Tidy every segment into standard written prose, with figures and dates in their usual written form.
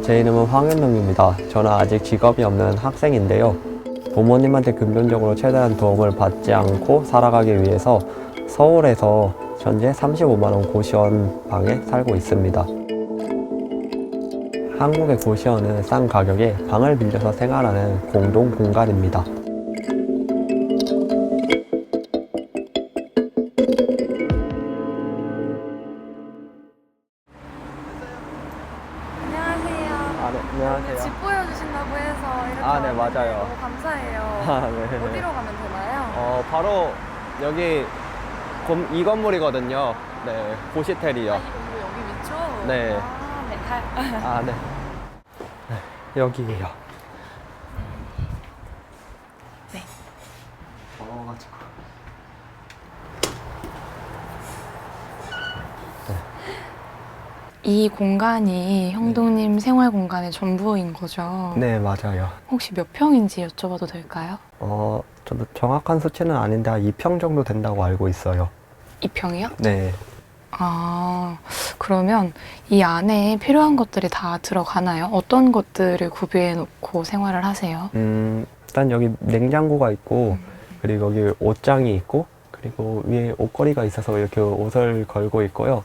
제 이름은 황현동입니다. 저는 아직 직업이 없는 학생인데요. 부모님한테 금전적으로 최대한 도움을 받지 않고 살아가기 위해서 서울에서 현재 35만 원 고시원 방에 살고 있습니다. 한국의 고시원은 싼 가격에 방을 빌려서 생활하는 공동 공간입니다. 네, 안녕하세요. 집 보여주신다고 해서 이렇게 네, 왔는데 맞아요. 너무 감사해요. 네. 어디로 가면 되나요? 바로 여기 이 건물이거든요. 네, 고시텔이요. 이 건물 여기 위쪽? 네. 네. 네. 여기에요. 네. 더워가지고. 이 공간이 형동님 생활 공간의 전부인 거죠? 네, 맞아요. 혹시 몇 평인지 여쭤봐도 될까요? 저도 정확한 수치는 아닌데 한 2평 정도 된다고 알고 있어요. 2평이요? 네. 그러면 이 안에 필요한 것들이 다 들어가나요? 어떤 것들을 구비해 놓고 생활을 하세요? 일단 여기 냉장고가 있고, 그리고 여기 옷장이 있고, 그리고 위에 옷걸이가 있어서 이렇게 옷을 걸고 있고요.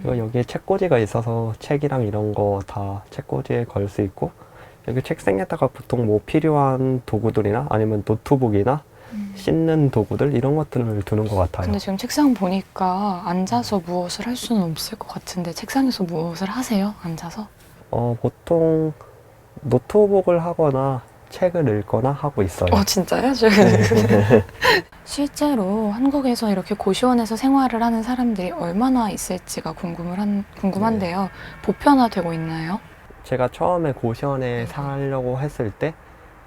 그리고 여기에 책꽂이가 있어서 책이랑 이런 거 다 책꽂이에 걸 수 있고, 여기 책상에다가 보통 뭐 필요한 도구들이나 아니면 노트북이나 씻는 도구들 이런 것들을 두는 것 같아요. 근데 지금 책상 보니까 앉아서 무엇을 할 수는 없을 것 같은데 책상에서 무엇을 하세요? 앉아서? 보통 노트북을 하거나 책을 읽거나 하고 있어요. 진짜요? 실제로 한국에서 이렇게 고시원에서 생활을 하는 사람들이 얼마나 있을지가 궁금한데요. 보편화되고 있나요? 제가 처음에 고시원에 살려고 했을 때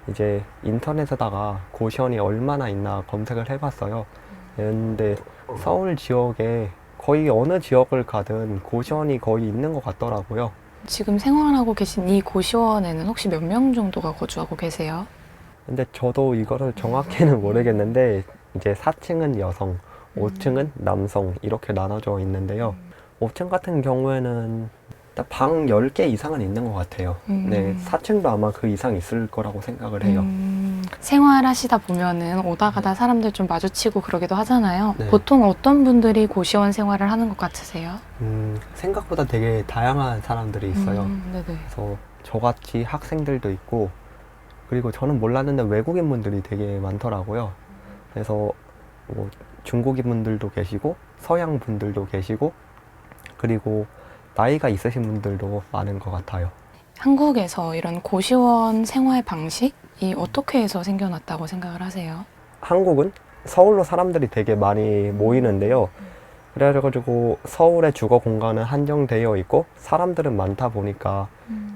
이제 인터넷에다가 고시원이 얼마나 있나 검색을 해봤어요. 근데 서울 지역에 거의 어느 지역을 가든 고시원이 거의 있는 것 같더라고요. 지금 생활하고 계신 이 고시원에는 혹시 몇 명 정도가 거주하고 계세요? 근데 저도 이거를 정확히는 모르겠는데 이제 4층은 여성, 5층은 남성 이렇게 나눠져 있는데요. 5층 같은 경우에는 딱 방 10개 이상은 있는 것 같아요. 네, 4층도 아마 그 이상 있을 거라고 생각을 해요. 생활하시다 보면은 오다 가다 사람들 좀 마주치고 그러기도 하잖아요. 네. 보통 어떤 분들이 고시원 생활을 하는 것 같으세요? 생각보다 되게 다양한 사람들이 있어요. 네네. 그래서 저같이 학생들도 있고, 그리고 저는 몰랐는데 외국인 분들이 되게 많더라고요. 그래서 뭐 중국인 분들도 계시고, 서양 분들도 계시고, 그리고 나이가 있으신 분들도 많은 것 같아요. 한국에서 이런 고시원 생활 방식이 어떻게 해서 생겨났다고 생각을 하세요? 한국은 서울로 사람들이 되게 많이 모이는데요. 그래가지고 서울의 주거 공간은 한정되어 있고 사람들은 많다 보니까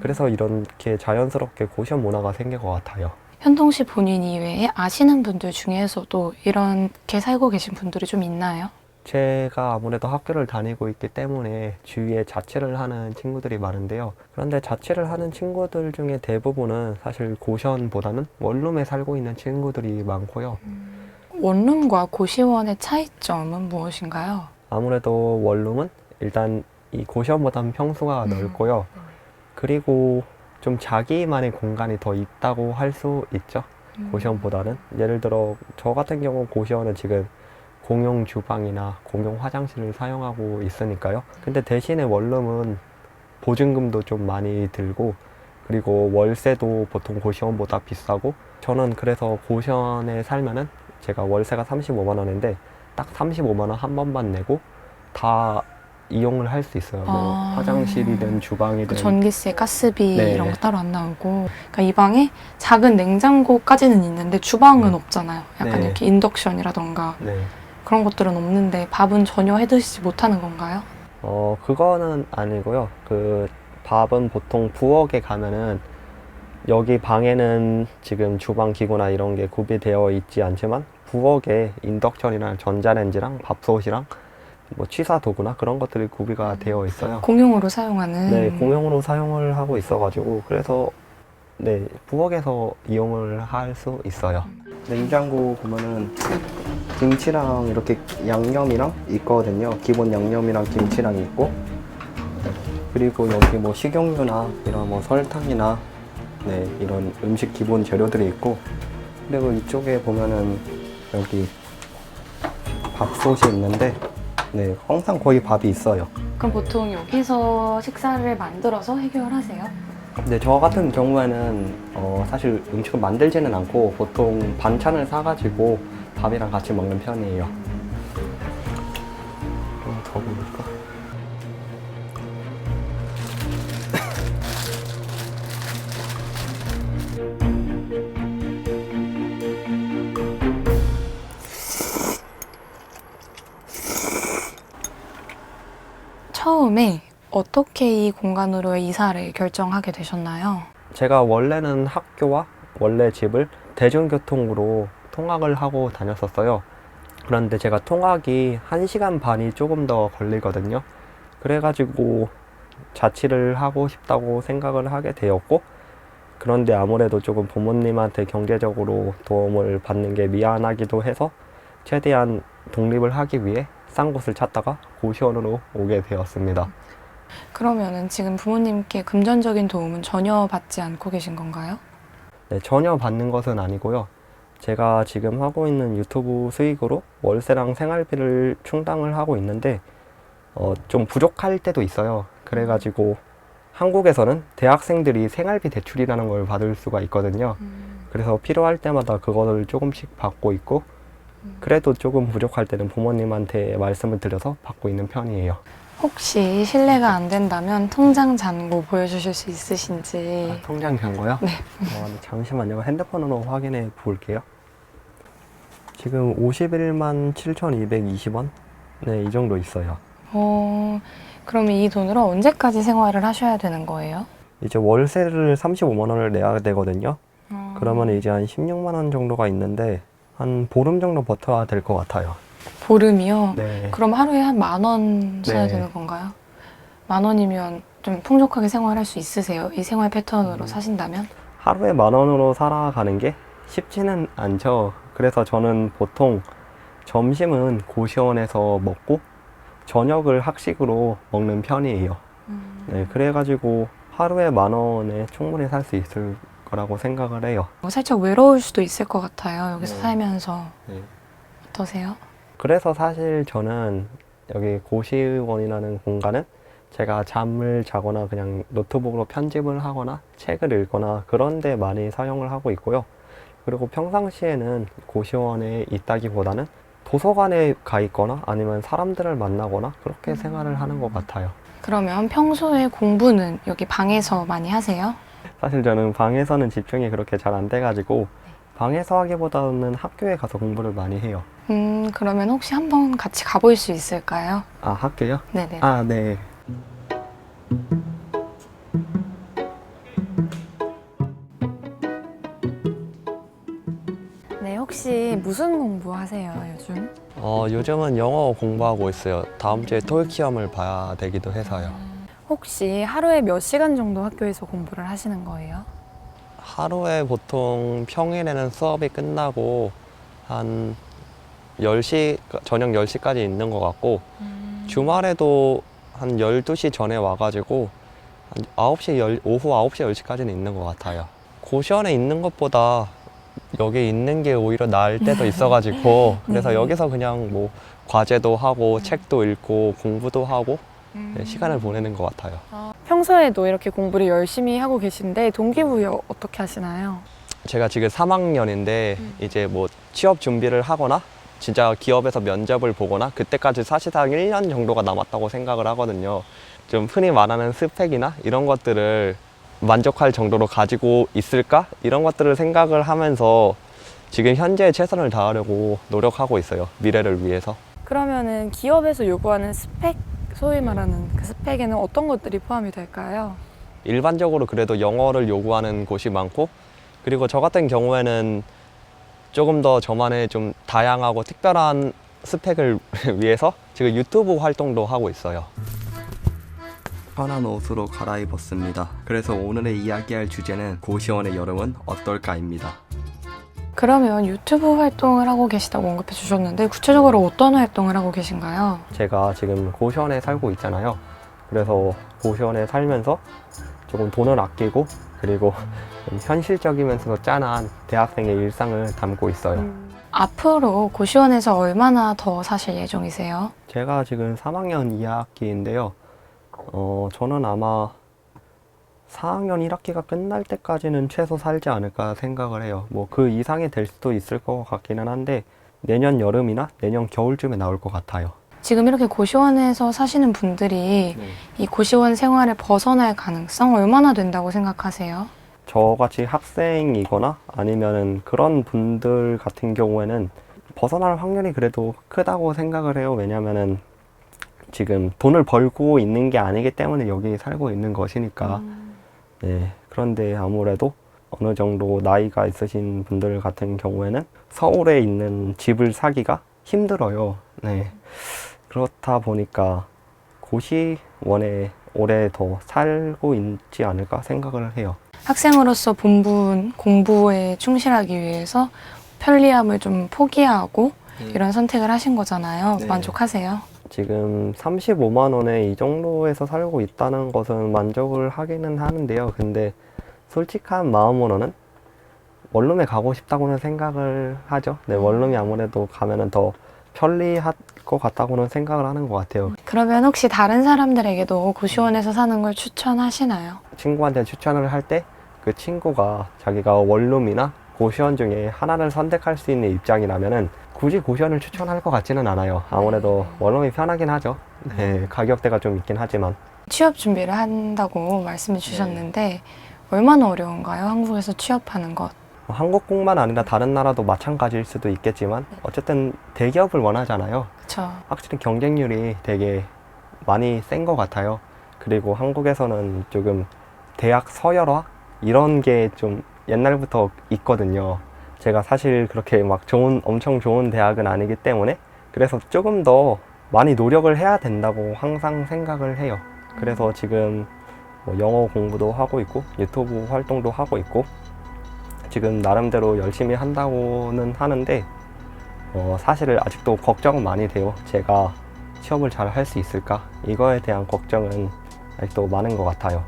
그래서 이렇게 자연스럽게 고시원 문화가 생긴 것 같아요. 현동 씨 본인 이외에 아시는 분들 중에서도 이렇게 살고 계신 분들이 좀 있나요? 제가 아무래도 학교를 다니고 있기 때문에 주위에 자취를 하는 친구들이 많은데요. 그런데 자취를 하는 친구들 중에 대부분은 사실 고시원보다는 원룸에 살고 있는 친구들이 많고요. 원룸과 고시원의 차이점은 무엇인가요? 아무래도 원룸은 일단 이 고시원보다는 평수가 넓고요. 그리고 좀 자기만의 공간이 더 있다고 할 수 있죠. 고시원보다는. 예를 들어 저 같은 경우 고시원은 지금 공용 주방이나 공용 화장실을 사용하고 있으니까요. 근데 대신에 원룸은 보증금도 좀 많이 들고, 그리고 월세도 보통 고시원보다 비싸고, 저는 그래서 고시원에 살면은 제가 월세가 35만 원인데 딱 35만 원 한 번만 내고 다 이용을 할 수 있어요. 뭐 화장실이든 주방이든. 그 전기세, 가스비 네. 이런 거 따로 안 나오고. 그러니까 이 방에 작은 냉장고까지는 있는데 주방은 없잖아요. 약간 네. 이렇게 인덕션이라던가 네. 그런 것들은 없는데 밥은 전혀 해 드시지 못하는 건가요? 그거는 아니고요. 그 밥은 보통 부엌에 가면은 여기 방에는 지금 주방 기구나 이런 게 구비되어 있지 않지만 부엌에 인덕션이랑 전자레인지랑 밥솥이랑 뭐 취사 도구나 그런 것들이 구비가 되어 있어요. 공용으로 사용하는. 네, 공용으로 사용을 하고 있어가지고 그래서 네, 부엌에서 이용을 할 수 있어요. 냉장고 보면은 김치랑 이렇게 양념이랑 있거든요. 기본 양념이랑 김치랑 있고, 그리고 여기 뭐 식용유나 이런 뭐 설탕이나 네, 이런 음식 기본 재료들이 있고, 그리고 이쪽에 보면은 여기 밥솥이 있는데 네, 항상 거의 밥이 있어요. 그럼 보통 여기서 식사를 만들어서 해결하세요? 근데 저 같은 경우에는 사실 음식을 만들지는 않고 보통 반찬을 사가지고 밥이랑 같이 먹는 편이에요. 좀 더 보니까. 처음에 어떻게 이 공간으로 이사를 결정하게 되셨나요? 제가 원래는 학교와 원래 집을 대중교통으로 통학을 하고 다녔었어요. 그런데 제가 통학이 1시간 반이 조금 더 걸리거든요. 그래가지고 자취를 하고 싶다고 생각을 하게 되었고, 그런데 아무래도 조금 부모님한테 경제적으로 도움을 받는 게 미안하기도 해서 최대한 독립을 하기 위해 싼 곳을 찾다가 고시원으로 오게 되었습니다. 그러면은 지금 부모님께 금전적인 도움은 전혀 받지 않고 계신 건가요? 네, 전혀 받는 것은 아니고요. 제가 지금 하고 있는 유튜브 수익으로 월세랑 생활비를 충당을 하고 있는데 좀 부족할 때도 있어요. 그래가지고 한국에서는 대학생들이 생활비 대출이라는 걸 받을 수가 있거든요. 그래서 필요할 때마다 그거를 조금씩 받고 있고, 그래도 조금 부족할 때는 부모님한테 말씀을 드려서 받고 있는 편이에요. 혹시 실례가 안 된다면 통장 잔고 보여주실 수 있으신지. 통장 잔고요? 네. 잠시만요. 핸드폰으로 확인해 볼게요. 지금 51만 7,220원? 네, 이 정도 있어요. 그러면 이 돈으로 언제까지 생활을 하셔야 되는 거예요? 이제 월세를 35만 원을 내야 되거든요. 그러면 이제 한 16만 원 정도가 있는데 한 보름 정도 버텨야 될 것 같아요. 보름이요? 네. 그럼 하루에 한 10,000원 써야 네. 되는 건가요? 10,000원이면 좀 풍족하게 생활할 수 있으세요? 이 생활 패턴으로 사신다면? 하루에 10,000원으로 살아가는 게 쉽지는 않죠. 그래서 저는 보통 점심은 고시원에서 먹고 저녁을 학식으로 먹는 편이에요. 네, 그래가지고 하루에 10,000원에 충분히 살 수 있을 거라고 생각을 해요. 살짝 외로울 수도 있을 것 같아요. 여기서 네. 살면서. 네. 어떠세요? 그래서 사실 저는 여기 고시원이라는 공간은 제가 잠을 자거나 그냥 노트북으로 편집을 하거나 책을 읽거나 그런 데 많이 사용을 하고 있고요. 그리고 평상시에는 고시원에 있다기보다는 도서관에 가 있거나 아니면 사람들을 만나거나 그렇게 생활을 하는 것 같아요. 그러면 평소에 공부는 여기 방에서 많이 하세요? 사실 저는 방에서는 집중이 그렇게 잘 안 돼가지고 방에서 하기보다는 학교에 가서 공부를 많이 해요. 그러면 혹시 한번 같이 가볼 수 있을까요? 아, 학교요? 네네. 아, 네. 네, 혹시 무슨 공부하세요, 요즘? 요즘은 영어 공부하고 있어요. 다음 주에 토익 시험을 봐야 되기도 해서요. 혹시 하루에 몇 시간 정도 학교에서 공부를 하시는 거예요? 하루에 보통 평일에는 수업이 끝나고 한 10시, 저녁 10시까지 있는 것 같고, 주말에도 한 12시 전에 와가지고 한 9시, 오후 9시, 10시까지는 있는 것 같아요. 고시원에 있는 것보다 여기 있는 게 오히려 나을 때도 있어가지고 그래서 네. 여기서 그냥 뭐 과제도 하고 책도 읽고 공부도 하고 네, 시간을 보내는 것 같아요. 평소에도 이렇게 공부를 열심히 하고 계신데 동기부여 어떻게 하시나요? 제가 지금 3학년인데 이제 뭐 취업 준비를 하거나 진짜 기업에서 면접을 보거나 그때까지 사실상 1년 정도가 남았다고 생각을 하거든요. 좀 흔히 말하는 스펙이나 이런 것들을 만족할 정도로 가지고 있을까? 이런 것들을 생각을 하면서 지금 현재 최선을 다하려고 노력하고 있어요. 미래를 위해서. 그러면은 기업에서 요구하는 스펙, 소위 말하는 그 스펙에는 어떤 것들이 포함이 될까요? 일반적으로 그래도 영어를 요구하는 곳이 많고, 그리고 저 같은 경우에는 조금 더 저만의 좀 다양하고 특별한 스펙을 위해서 지금 유튜브 활동도 하고 있어요. 편한 옷으로 갈아입었습니다. 그래서 오늘의 이야기할 주제는 고시원의 여름은 어떨까입니다. 그러면 유튜브 활동을 하고 계시다고 언급해 주셨는데 구체적으로 어떤 활동을 하고 계신가요? 제가 지금 고시원에 살고 있잖아요. 그래서 고시원에 살면서 조금 돈을 아끼고 그리고 좀 현실적이면서도 짠한 대학생의 일상을 담고 있어요. 앞으로 고시원에서 얼마나 더 사실 예정이세요? 제가 지금 3학년 2학기인데요. 저는 아마 4학년 1학기가 끝날 때까지는 최소 살지 않을까 생각을 해요. 뭐 그 이상이 될 수도 있을 것 같기는 한데 내년 여름이나 내년 겨울쯤에 나올 것 같아요. 지금 이렇게 고시원에서 사시는 분들이 이 고시원 생활을 벗어날 가능성 얼마나 된다고 생각하세요? 저같이 학생이거나 아니면은 그런 분들 같은 경우에는 벗어날 확률이 그래도 크다고 생각을 해요. 왜냐면은 지금 돈을 벌고 있는 게 아니기 때문에 여기 살고 있는 것이니까. 네. 그런데 아무래도 어느 정도 나이가 있으신 분들 같은 경우에는 서울에 있는 집을 사기가 힘들어요. 네. 그렇다 보니까 고시원에 오래 더 살고 있지 않을까 생각을 해요. 학생으로서 본분 공부에 충실하기 위해서 편리함을 좀 포기하고 이런 선택을 하신 거잖아요. 네. 만족하세요? 지금 35만 원에 이 정도에서 살고 있다는 것은 만족을 하기는 하는데요. 근데 솔직한 마음으로는 원룸에 가고 싶다고는 생각을 하죠. 네, 원룸이 아무래도 가면은 더 편리할 것 같다고는 생각을 하는 것 같아요. 그러면 혹시 다른 사람들에게도 고시원에서 사는 걸 추천하시나요? 친구한테 추천을 할 때 그 친구가 자기가 원룸이나 고시원 중에 하나를 선택할 수 있는 입장이라면은 굳이 고시원을 추천할 것 같지는 않아요. 아무래도 원룸이 편하긴 하죠. 네, 가격대가 좀 있긴 하지만. 취업 준비를 한다고 말씀해 주셨는데 얼마나 어려운가요? 한국에서 취업하는 것. 한국뿐만 아니라 다른 나라도 마찬가지일 수도 있겠지만 어쨌든 대기업을 원하잖아요. 그렇죠. 확실히 경쟁률이 되게 많이 센 것 같아요. 그리고 한국에서는 조금 대학 서열화 이런 게 좀 옛날부터 있거든요. 제가 사실 그렇게 막 엄청 좋은 대학은 아니기 때문에 그래서 조금 더 많이 노력을 해야 된다고 항상 생각을 해요. 그래서 지금 뭐 영어 공부도 하고 있고 유튜브 활동도 하고 있고 지금 나름대로 열심히 한다고는 하는데 사실 아직도 걱정은 많이 돼요. 제가 취업을 잘 할 수 있을까? 이거에 대한 걱정은 아직도 많은 것 같아요.